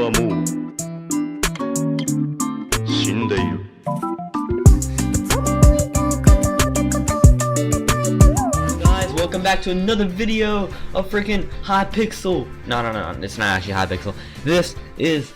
はもう死んでいる。Guys, welcome back to another video of freaking Hypixel. No, it's not actually Hypixel. This is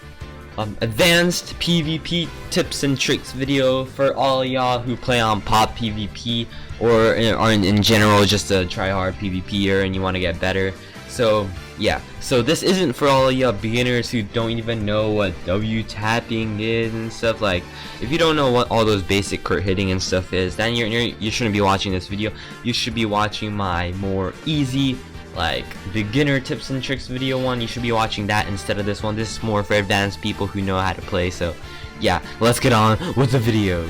advanced PvP tips and tricks video for all y'all who play on pop PvP or in general just a try hard PvPer and you want to get better. So yeah, so this isn't for all y'all beginners who don't even know what W tapping is and stuff. Like, if you don't know what all those basic crit hitting and stuff is, then you shouldn't be watching this video. You should be watching my more easy, like, beginner tips and tricks video one. You should be watching that instead of this one. This is more for advanced people who know how to play. So yeah, let's get on with the video.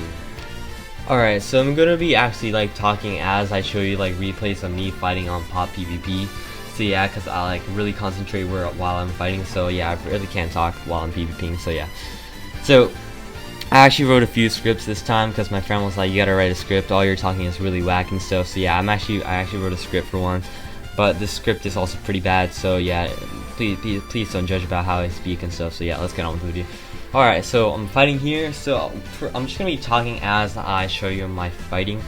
Alright, so I'm gonna be actually like talking as I show you like replays of me fighting on pop PvP. So yeah, because I like really concentrate while I'm fighting, so yeah, I really can't talk while I'm PvPing, so yeah. So I actually wrote a few scripts this time because my friend was like, you gotta write a script, all you're talking is really whack and stuff. So yeah, I actually wrote a script for once, but this script is also pretty bad, so yeah, please don't judge about how I speak and stuff. So yeah, let's get on with the video. Alright, so I'm fighting here, so I'm just gonna be talking as I show you my fighting.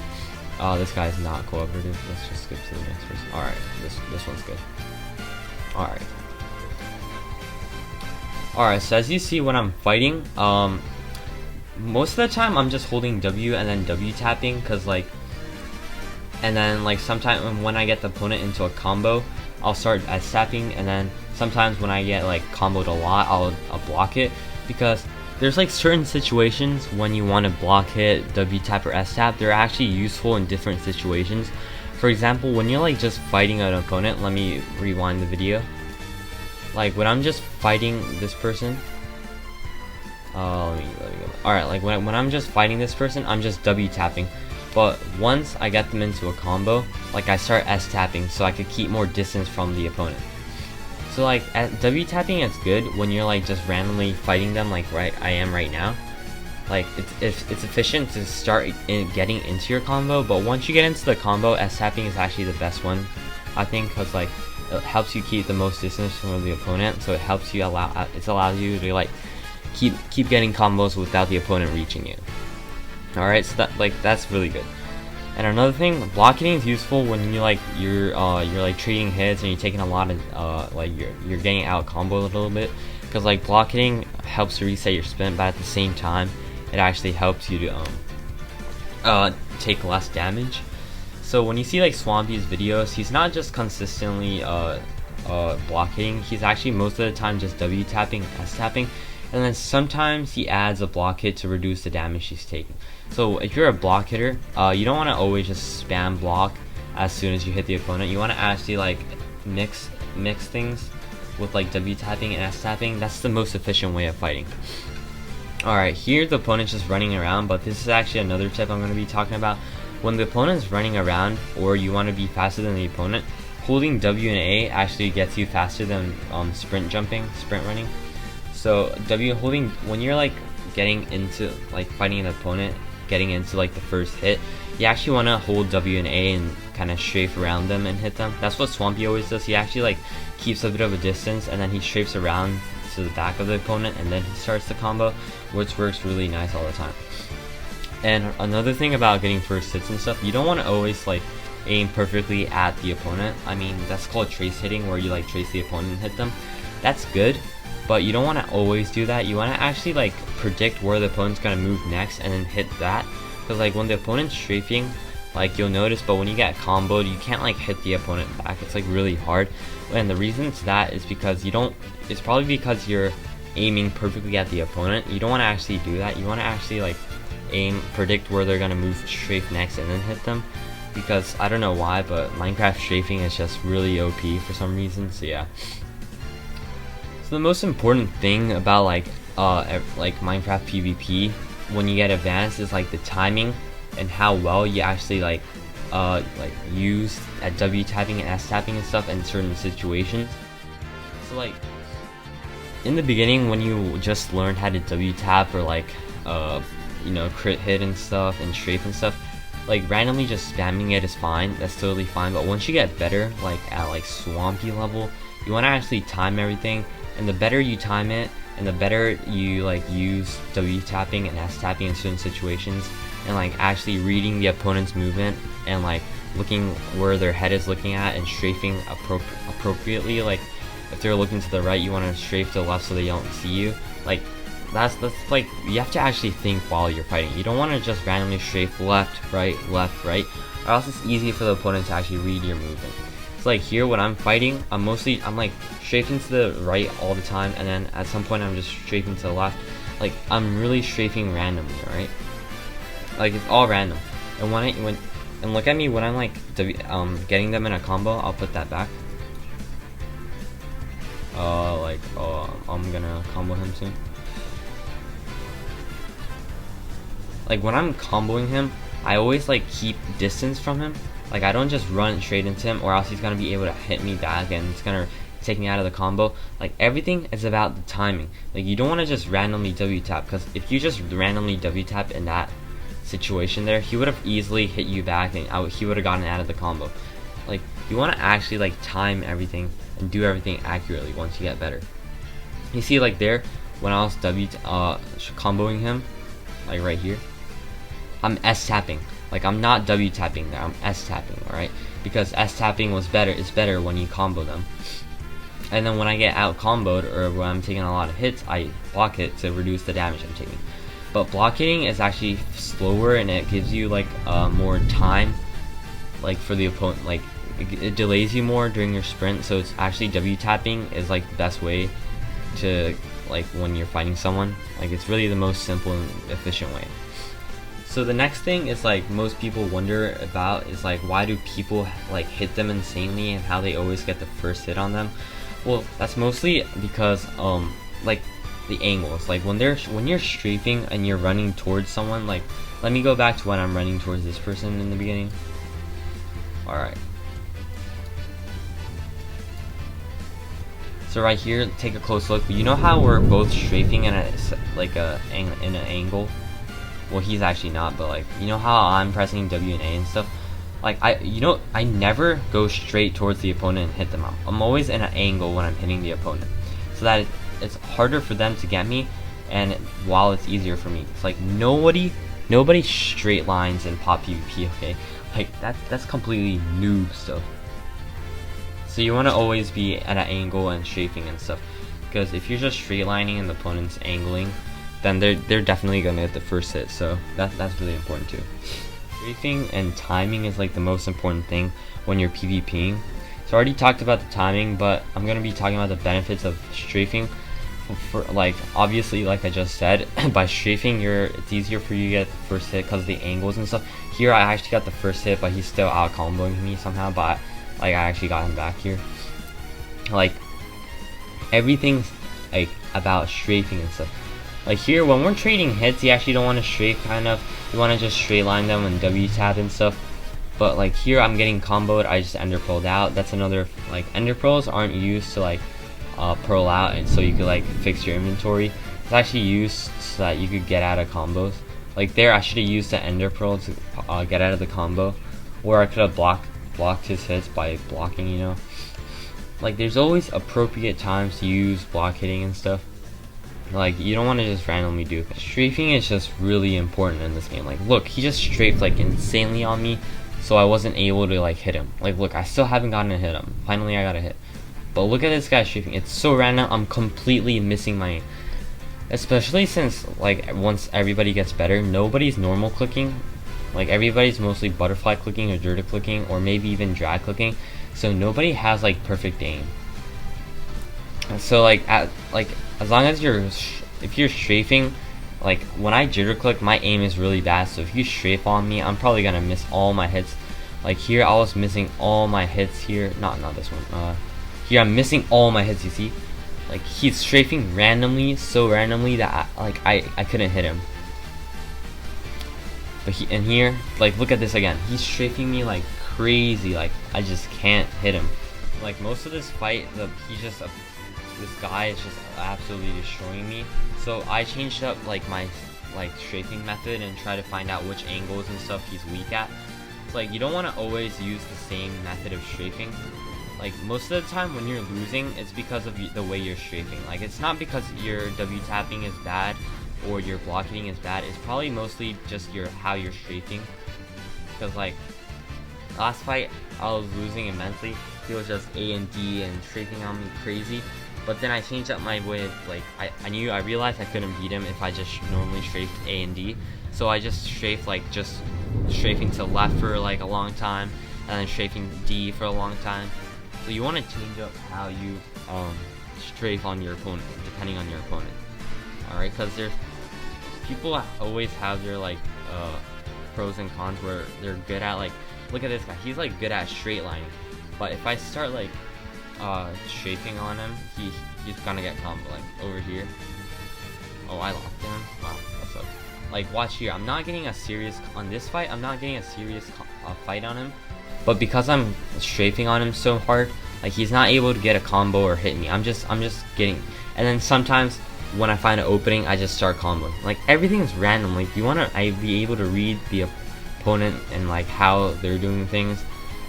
This guy's not cooperative. Let's just skip to the next person. Alright, this one's good. Alright, so as you see when I'm fighting, most of the time I'm just holding W and then W tapping, cause like, and then like sometimes when I get the opponent into a combo, I'll start S tapping, and then sometimes when I get like comboed a lot, I'll block it, because there's like certain situations when you want to block hit, W tap or S tap, they're actually useful in different situations. For example, when you're like just fighting an opponent, let me rewind the video. Like when I'm just fighting this person, let me go. Alright, like when I'm just fighting this person, I'm just W tapping. But once I get them into a combo, like I start S tapping so I could keep more distance from the opponent. So like W tapping is good when you're like just randomly fighting them, like I am right now. Like it's efficient to start getting into your combo, but once you get into the combo, S tapping is actually the best one, I think, because like it helps you keep the most distance from the opponent. So it helps you allows you to like keep getting combos without the opponent reaching you. All right, so that's really good. And another thing, block hitting is useful when you're like trading hits and you're taking a lot of like you're getting out combo a little bit, because like block hitting helps to reset your spin, but at the same time it actually helps you to take less damage. So when you see like Swampy's videos, he's not just consistently block hitting, he's actually most of the time just W tapping, S tapping, and then sometimes he adds a block hit to reduce the damage he's taking. So if you're a block hitter, you don't want to always just spam block as soon as you hit the opponent. You want to actually like mix things with like W tapping and S tapping. That's the most efficient way of fighting. Alright, here the opponent's just running around, but this is actually another tip I'm going to be talking about. When the opponent's running around, or you want to be faster than the opponent, holding W and A actually gets you faster than sprint running. So holding when you're like getting into like fighting an opponent, getting into like the first hit, you actually want to hold W and A and kind of strafe around them and hit them. That's what Swampy always does. He actually like keeps a bit of a distance and then he strafes around to the back of the opponent and then he starts the combo, which works really nice all the time. And another thing about getting first hits and stuff, you don't want to always like aim perfectly at the opponent. I mean, that's called trace hitting, where you like trace the opponent and hit them. That's good, but you don't want to always do that. You want to actually like predict where the opponent's gonna move next and then hit that, because like when the opponent's strafing, like you'll notice, but when you get comboed, you can't like hit the opponent back. It's like really hard, and the reason to that is because it's probably because you're aiming perfectly at the opponent. You don't want to actually do that. You want to actually like predict where they're gonna move strafe next and then hit them, because I don't know why, but Minecraft strafing is just really OP for some reason. So yeah. So the most important thing about like Minecraft PvP when you get advanced is like the timing and how well you actually like use at W tapping and S tapping and stuff in certain situations. So like in the beginning, when you just learned how to W tap or like crit hit and stuff and strafe and stuff, like randomly just spamming it is fine, that's totally fine, but once you get better, like at like swampy level, you want to actually time everything, and the better you time it, and the better you like use W tapping and S tapping in certain situations, and like actually reading the opponent's movement and like looking where their head is looking at and strafing appropriately. Like if they're looking to the right, you want to strafe to the left so they don't see you. Like that's like, you have to actually think while you're fighting. You don't want to just randomly strafe left, right, or else it's easy for the opponent to actually read your movement. So like here when I'm fighting, I'm like strafing to the right all the time, and then at some point I'm just strafing to the left. Like I'm really strafing randomly, alright? Like it's all random. And and look at me when I'm like getting them in a combo. I'll put that back. I'm gonna combo him soon. Like when I'm comboing him, I always like keep distance from him. Like I don't just run straight into him, or else he's gonna be able to hit me back and it's gonna take me out of the combo. Like everything is about the timing. Like you don't want to just randomly W tap, because if you just randomly W tap in that situation there, he would have easily hit you back and he would have gotten out of the combo. Like you want to actually like time everything and do everything accurately once you get better. You see like there, when I was comboing him, like right here, I'm S tapping. Like I'm not W tapping there, I'm S tapping, alright? Because S tapping is better when you combo them. And then when I get out comboed, or when I'm taking a lot of hits, I block it to reduce the damage I'm taking. But block hitting is actually slower, and it gives you like more time, like for the opponent. Like it delays you more during your sprint. So it's actually W tapping is like the best way to, like when you're fighting someone. Like it's really the most simple and efficient way. So the next thing is like most people wonder about is like, why do people like hit them insanely and how they always get the first hit on them? Well, that's mostly because like the angles. Like when you're strafing and you're running towards someone, like let me go back to when I'm running towards this person in the beginning. Alright. So right here, take a close look. You know how we're both strafing in an angle? Well, he's actually not, but like, you know how I'm pressing W and A and stuff? Like I never go straight towards the opponent and hit them up. I'm always in an angle when I'm hitting the opponent, so that it's harder for them to get me, and while it's easier for me. It's like nobody straight lines in pop PvP, okay? Like that's completely noob stuff. So you want to always be at an angle and strafing and stuff, because if you're just straight lining and the opponent's angling, then they're definitely gonna get the first hit. So that's really important too. Strafing and timing is like the most important thing when you're PvPing. So I already talked about the timing, but I'm gonna be talking about the benefits of strafing. For like, obviously, like I just said, by strafing, it's easier for you to get the first hit because of the angles and stuff. Here I actually got the first hit, but he's still out comboing me somehow. But like I actually got him back here. Like everything's like about strafing and stuff. Like here, when we're trading hits, you actually don't want to strafe, kind of. You want to just straight line them and W tap and stuff. But like here, I'm getting comboed, I just ender pearled out. That's another, like ender pearls aren't used to like pearl out, and so you could like fix your inventory. It's actually used so that you could get out of combos. Like there, I should have used the ender pearl to get out of the combo, or I could have blocked his hits by blocking, you know. Like there's always appropriate times to use block hitting and stuff. Like you don't want to just randomly do it. Strafing is just really important in this game. Like look, he just strafed like insanely on me, so I wasn't able to like hit him. Like look, I still haven't gotten to hit him. Finally I got a hit. But look at this guy strafing. It's so random. I'm completely missing my aim. Especially since like once everybody gets better, nobody's normal clicking. Like everybody's mostly butterfly clicking or dirty clicking, or maybe even drag clicking. So nobody has like perfect aim. So like as long as if you're strafing, like when I jitter click, my aim is really bad. So if you strafe on me, I'm probably gonna miss all my hits. Like here, I was missing all my hits here. Not this one. Here I'm missing all my hits. You see, like he's strafing randomly, so randomly that I couldn't hit him. But here, like look at this again. He's strafing me like crazy. Like I just can't hit him. Like most of this fight, this guy is just absolutely destroying me. So I changed up like my like strafing method and try to find out which angles and stuff he's weak at. It's like you don't want to always use the same method of strafing. Like most of the time when you're losing, it's because of the way you're strafing. Like it's not because your W tapping is bad or your block hitting is bad. It's probably mostly just how you're strafing. Because like last fight I was losing immensely. He was just A and D and strafing on me crazy. But then I changed up my way of like I realized I couldn't beat him if I just normally strafed A and D. So I just strafed like just strafing to left for like a long time and then strafing D for a long time. So you want to change up how you strafe on your opponent depending on your opponent. Alright, because there's people always have their like pros and cons where they're good at like, look at this guy, he's like good at straight lining, but if I start like strafing on him, he's gonna get combo like over here. Oh, I locked him. Wow, that's up. Like watch here, I'm not getting a serious on this fight. I'm not getting a serious fight on him, but because I'm strafing on him so hard, like he's not able to get a combo or hit me. I'm just getting, and then sometimes when I find an opening, I just start comboing. Like everything's random. Like you wanna be able to read the opponent and like how they're doing things.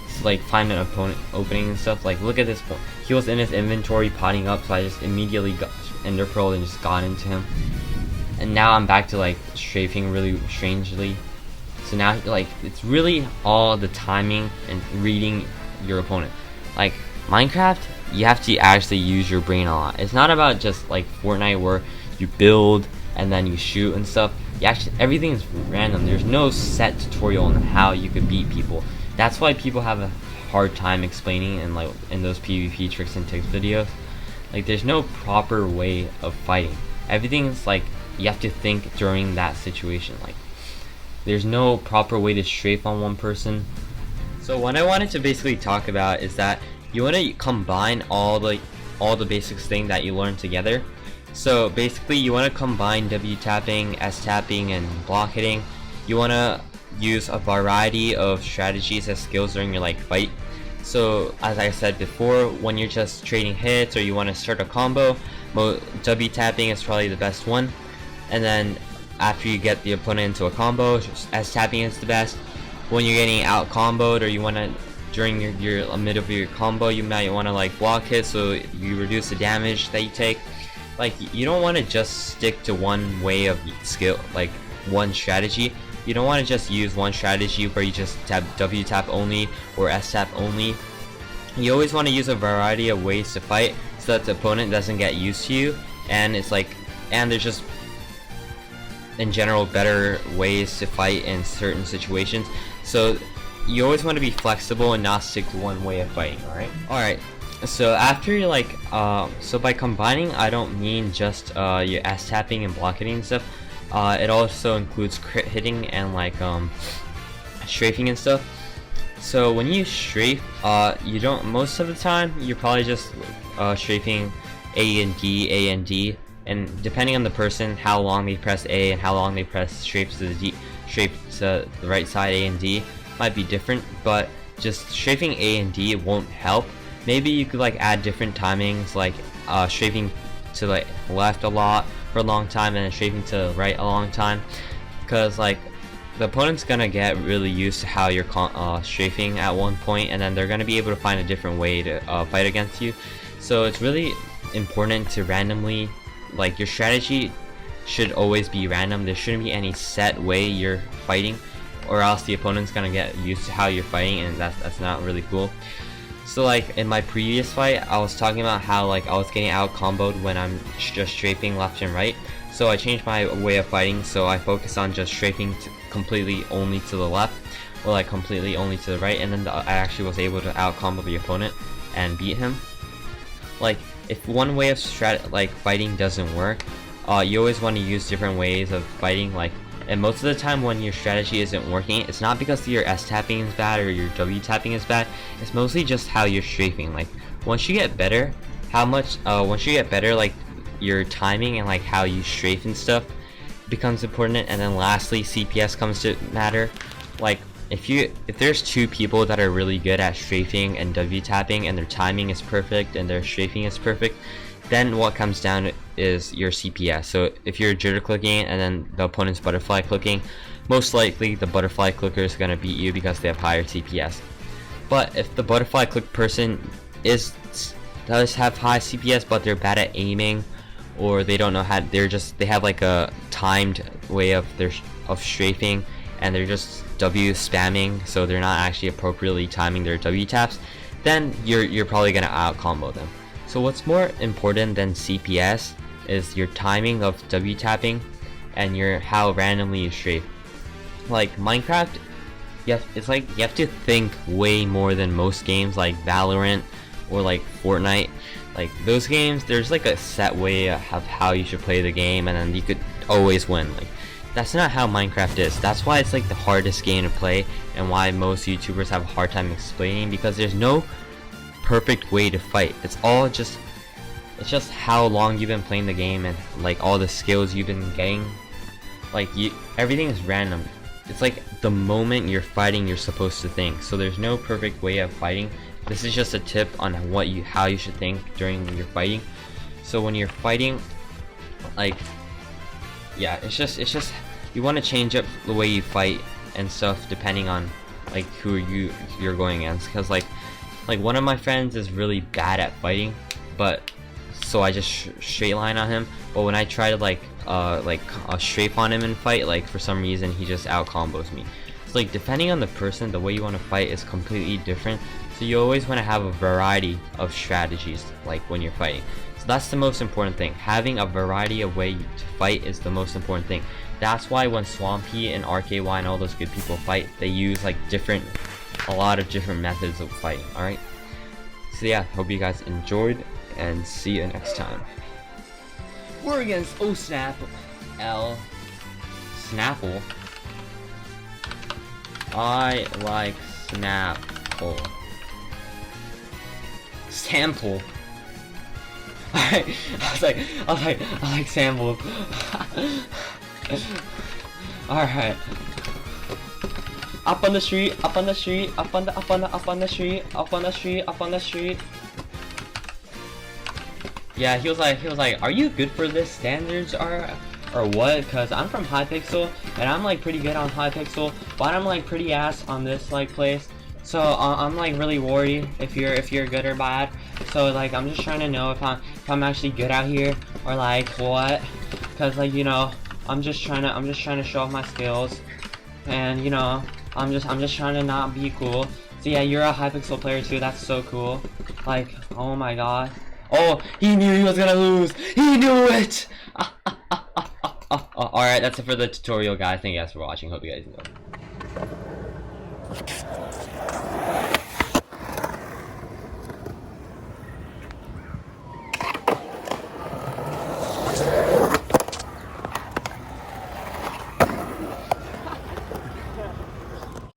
So, like find an opponent opening and stuff. Like look at this point. He was in his inventory potting up, so I just immediately got Ender Pearl and just got into him. And now I'm back to like strafing really strangely. So now like it's really all the timing and reading your opponent. Like Minecraft, you have to actually use your brain a lot. It's not about just like Fortnite where you build and then you shoot and stuff. You actually, everything's random. There's no set tutorial on how you could beat people. That's why people have a hard time explaining in those PvP tricks and tips videos. Like there's no proper way of fighting. Everything's like you have to think during that situation. Like there's no proper way to strafe on one person. So what I wanted to basically talk about is that you want to combine all the basics thing that you learn together. So basically you want to combine W tapping, S tapping, and block hitting. You want to use a variety of strategies as skills during your like fight. So as I said before, when you're just trading hits or you want to start a combo, W tapping is probably the best one. And then after you get the opponent into a combo, S tapping is the best. When you're getting out comboed or you want to during your mid of your combo, you might want to like block hit so you reduce the damage that you take. Like you don't want to just stick to one way of skill, like one strategy. You don't want to just use one strategy where you just tap W tap only or S tap only. You always want to use a variety of ways to fight so that the opponent doesn't get used to you, and it's like, and there's just in general better ways to fight in certain situations. So you always want to be flexible and not stick to one way of fighting. Alright, so after you're like so by combining, I don't mean just your S tapping and block hitting and stuff. It also includes crit hitting and like strafing and stuff. So when you strafe, you don't, most of the time you're probably just strafing A and D, and depending on the person, how long they press A and how long they press strafe to the D, strafe to the right side A and D might be different, but just strafing A and D won't help. Maybe you could like add different timings, like strafing to like left a lot for a long time and then strafing to the right a long time, because like the opponent's gonna get really used to how you're strafing at one point, and then they're gonna be able to find a different way to fight against you. So it's really important to randomly, like your strategy should always be random. There shouldn't be any set way you're fighting, or else the opponent's gonna get used to how you're fighting, and that's not really cool. So like in my previous fight, I was talking about how like I was getting out comboed when I'm just strafing left and right. So I changed my way of fighting, so I focused on just strafing completely only to the left, or like completely only to the right, and then I actually was able to out combo the opponent and beat him. Like if one way of fighting doesn't work, you always want to use different ways of fighting. Like, and most of the time when your strategy isn't working, it's not because your S tapping is bad or your W tapping is bad. It's mostly just how you're strafing. Like once you get better, like your timing and like how you strafe and stuff becomes important. And then lastly, CPS comes to matter. Like if there's two people that are really good at strafing and W tapping and their timing is perfect and their strafing is perfect, then what comes down is your CPS. So if you're jitter clicking and then the opponent's butterfly clicking, most likely the butterfly clicker is going to beat you because they have higher CPS. But if the butterfly click person does have high CPS but they're bad at aiming, or they don't know how, they have like a timed way of strafing and they're just W spamming, so they're not actually appropriately timing their W taps, then you're probably gonna out combo them. So what's more important than CPS is your timing of W tapping and how randomly you strafe. Like Minecraft, it's like you have to think way more than most games like Valorant or like Fortnite. Like those games, there's like a set way of how you should play the game, and then you could always win. Like that's not how Minecraft is. That's why it's like the hardest game to play, and why most YouTubers have a hard time explaining, because there's no perfect way to fight. It's just how long you've been playing the game and like all the skills you've been getting. Like everything is random. It's like the moment you're fighting, you're supposed to think. So there's no perfect way of fighting. This is just a tip on how you should think during your fighting. So when you're fighting, like, yeah, it's just you want to change up the way you fight and stuff depending on like who you're going against. Because like one of my friends is really bad at fighting, but so I just straight line on him. But when I try to like strafe on him and fight, like for some reason he just out combos me. It's like depending on the person, the way you want to fight is completely different. So you always want to have a variety of strategies like when you're fighting. So that's the most important thing. Having a variety of way to fight is the most important thing. That's why when Swampy and RKY and all those good people fight, they use like a lot of different methods of fighting. Alright? So yeah, hope you guys enjoyed, and see you next time. We're against Snapple. I like Snapple. Sample. Alright, I like samples. Alright. Up on the street. Yeah, he was like, are you good for this standards or what? Cause I'm from Hypixel and I'm like pretty good on Hypixel, but I'm like pretty ass on this like place. So I'm like really worried if you're good or bad. So like I'm just trying to know if I'm actually good out here or like what. Cause like, you know, I'm just trying to show off my skills, and you know, I'm just trying to not be cool. So yeah, you're a Hypixel player too. That's so cool. Like, oh my god. Oh, he knew he was gonna lose. He knew it. Alright, that's it for the tutorial, guys. Thank you guys for watching. Hope you guys enjoyed.